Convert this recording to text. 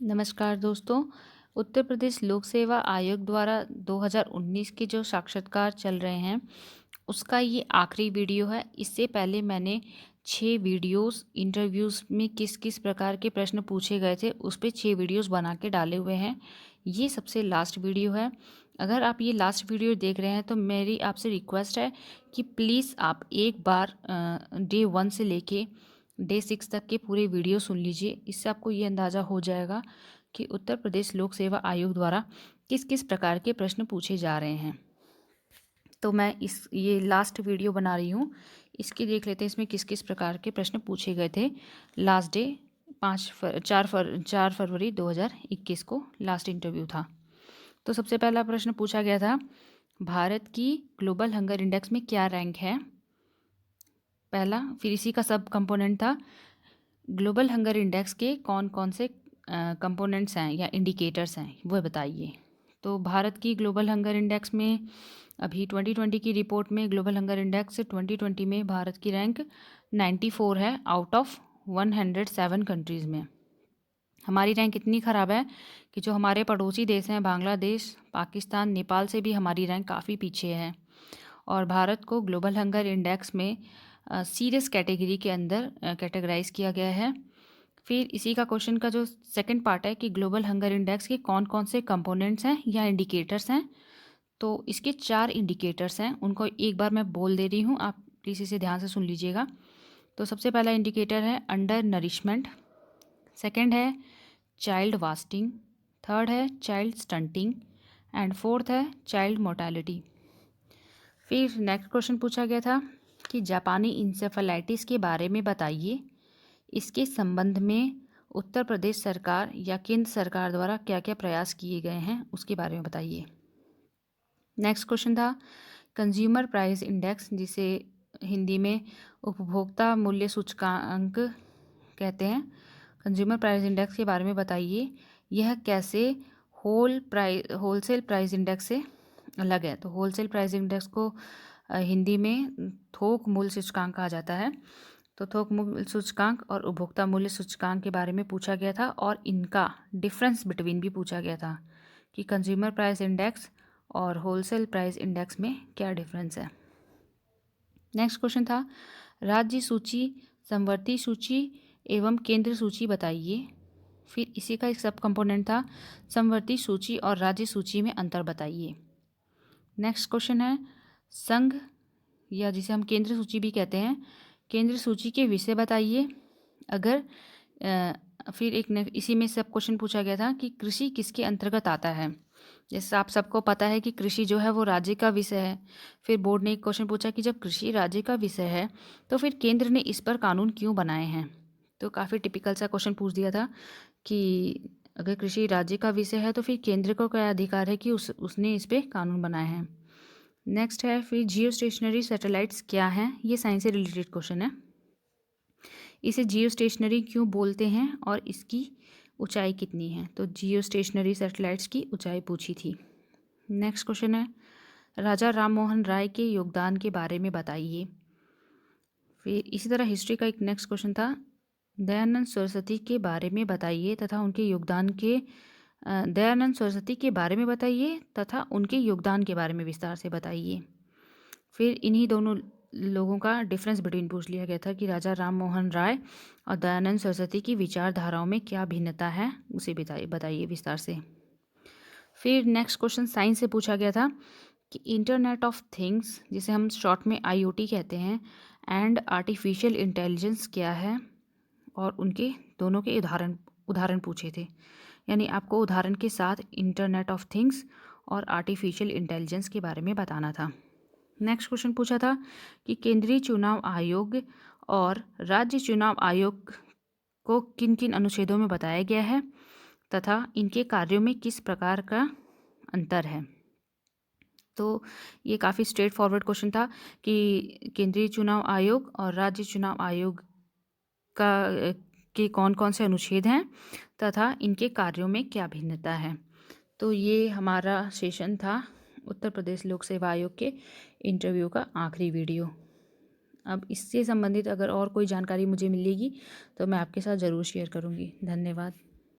नमस्कार दोस्तों। उत्तर प्रदेश लोक सेवा आयोग द्वारा 2019 के जो साक्षात्कार चल रहे हैं उसका ये आखिरी वीडियो है। इससे पहले मैंने 6 वीडियोस इंटरव्यूज़ में किस किस प्रकार के प्रश्न पूछे गए थे उस पे 6 वीडियोस बना के डाले हुए हैं। ये सबसे लास्ट वीडियो है। अगर आप ये लास्ट वीडियो देख रहे हैं तो मेरी आपसे रिक्वेस्ट है कि प्लीज़ आप एक बार डे 1 से लेके डे 6 तक के पूरे वीडियो सुन लीजिए। इससे आपको ये अंदाज़ा हो जाएगा कि उत्तर प्रदेश लोक सेवा आयोग द्वारा किस किस प्रकार के प्रश्न पूछे जा रहे हैं। तो मैं ये लास्ट वीडियो बना रही हूँ, इसकी देख लेते हैं इसमें किस किस प्रकार के प्रश्न पूछे गए थे। लास्ट डे 4 फरवरी 2021 को लास्ट इंटरव्यू था। तो सबसे पहला प्रश्न पूछा गया था, भारत की ग्लोबल हंगर इंडेक्स में क्या रैंक है? पहला, फिर इसी का सब कंपोनेंट था, ग्लोबल हंगर इंडेक्स के कौन कौन से कंपोनेंट्स हैं या इंडिकेटर्स हैं वो बताइए। तो भारत की ग्लोबल हंगर इंडेक्स में अभी 2020 की रिपोर्ट में ग्लोबल हंगर इंडेक्स 2020 में भारत की रैंक 94 है आउट ऑफ 107 कंट्रीज़ में। हमारी रैंक इतनी ख़राब है कि जो हमारे पड़ोसी देश हैं बांग्लादेश, पाकिस्तान, नेपाल से भी हमारी रैंक काफ़ी पीछे है। और भारत को ग्लोबल हंगर इंडेक्स में सीरियस कैटेगरी के अंदर कैटेगराइज किया गया है। फिर इसी का क्वेश्चन का जो सेकंड पार्ट है कि ग्लोबल हंगर इंडेक्स के कौन कौन से कंपोनेंट्स हैं या इंडिकेटर्स हैं। तो इसके 4 इंडिकेटर्स हैं, उनको एक बार मैं बोल दे रही हूँ, आप प्लीज़ इसे ध्यान से सुन लीजिएगा। तो सबसे पहला इंडिकेटर है अंडर नरिशमेंट, सेकंड है चाइल्ड वास्टिंग, थर्ड है चाइल्ड स्टंटिंग एंड फोर्थ है चाइल्ड मोर्टेलिटी। फिर नेक्स्ट क्वेश्चन पूछा गया था कि जापानी इंसेफेलाइटिस के बारे में बताइए। इसके संबंध में उत्तर प्रदेश सरकार या केंद्र सरकार द्वारा क्या क्या प्रयास किए गए हैं उसके बारे में बताइए। नेक्स्ट क्वेश्चन था कंज्यूमर प्राइस इंडेक्स, जिसे हिंदी में उपभोक्ता मूल्य सूचकांक कहते हैं। कंज्यूमर प्राइस इंडेक्स के बारे में बताइए, यह कैसे होलसेल प्राइस इंडेक्स से अलग है। तो होलसेल प्राइस इंडेक्स को हिंदी में थोक मूल्य सूचकांक कहा जाता है। तो थोक मूल्य सूचकांक और उपभोक्ता मूल्य सूचकांक के बारे में पूछा गया था और इनका डिफरेंस बिटवीन भी पूछा गया था कि कंज्यूमर प्राइस इंडेक्स और होलसेल प्राइस इंडेक्स में क्या डिफरेंस है। नेक्स्ट क्वेश्चन था राज्य सूची, समवर्ती सूची एवं केंद्र सूची बताइए। फिर इसी का एक सब कंपोनेंट था समवर्ती सूची और राज्य सूची में अंतर बताइए। नेक्स्ट क्वेश्चन है संघ या जिसे हम केंद्र सूची भी कहते हैं, केंद्र सूची के विषय बताइए। अगर फिर इसी में सब क्वेश्चन पूछा गया था कि कृषि किसके अंतर्गत आता है। जैसे आप सबको पता है कि कृषि जो है वो राज्य का विषय है। फिर बोर्ड ने एक क्वेश्चन पूछा कि जब कृषि राज्य का विषय है तो फिर केंद्र ने इस पर कानून क्यों बनाए हैं। तो काफ़ी टिपिकल सा क्वेश्चन पूछ दिया था कि अगर कृषि राज्य का विषय है तो फिर केंद्र को क्या अधिकार है कि उसने इस पर कानून बनाए हैं। नेक्स्ट है फिर जियो स्टेशनरी सैटेलाइट्स क्या हैं, ये साइंस से रिलेटेड क्वेश्चन है। इसे जियो स्टेशनरी क्यों बोलते हैं और इसकी ऊंचाई कितनी है। तो जियो स्टेशनरी सैटेलाइट्स की ऊंचाई पूछी थी। नेक्स्ट क्वेश्चन है राजा राम मोहन राय के योगदान के बारे में बताइए। फिर इसी तरह हिस्ट्री का एक नेक्स्ट क्वेश्चन था दयानंद सरस्वती के बारे में बताइए तथा उनके योगदान के दयानंद सरस्वती के बारे में बताइए तथा उनके योगदान के बारे में विस्तार से बताइए। फिर इन्हीं दोनों लोगों का डिफरेंस बिटवीन पूछ लिया गया था कि राजा राम मोहन राय और दयानंद सरस्वती की विचारधाराओं में क्या भिन्नता है उसे बताइए विस्तार से। फिर नेक्स्ट क्वेश्चन साइंस से पूछा गया था कि इंटरनेट ऑफ थिंग्स, जिसे हम शॉर्ट में IoT कहते हैं, एंड आर्टिफिशियल इंटेलिजेंस क्या है और उनके दोनों के उदाहरण पूछे थे। यानी आपको उदाहरण के साथ इंटरनेट ऑफ थिंग्स और आर्टिफिशियल इंटेलिजेंस के बारे में बताना था। नेक्स्ट क्वेश्चन पूछा था कि केंद्रीय चुनाव आयोग और राज्य चुनाव आयोग को किन किन अनुच्छेदों में बताया गया है तथा इनके कार्यों में किस प्रकार का अंतर है। तो ये काफ़ी स्ट्रेट फॉरवर्ड क्वेश्चन था कि केंद्रीय चुनाव आयोग और राज्य चुनाव आयोग का के कौन कौन से अनुच्छेद हैं तथा इनके कार्यों में क्या भिन्नता है। तो ये हमारा सेशन था उत्तर प्रदेश लोक सेवा आयोग के इंटरव्यू का आखिरी वीडियो। अब इससे संबंधित अगर और कोई जानकारी मुझे मिलेगी तो मैं आपके साथ ज़रूर शेयर करूँगी। धन्यवाद।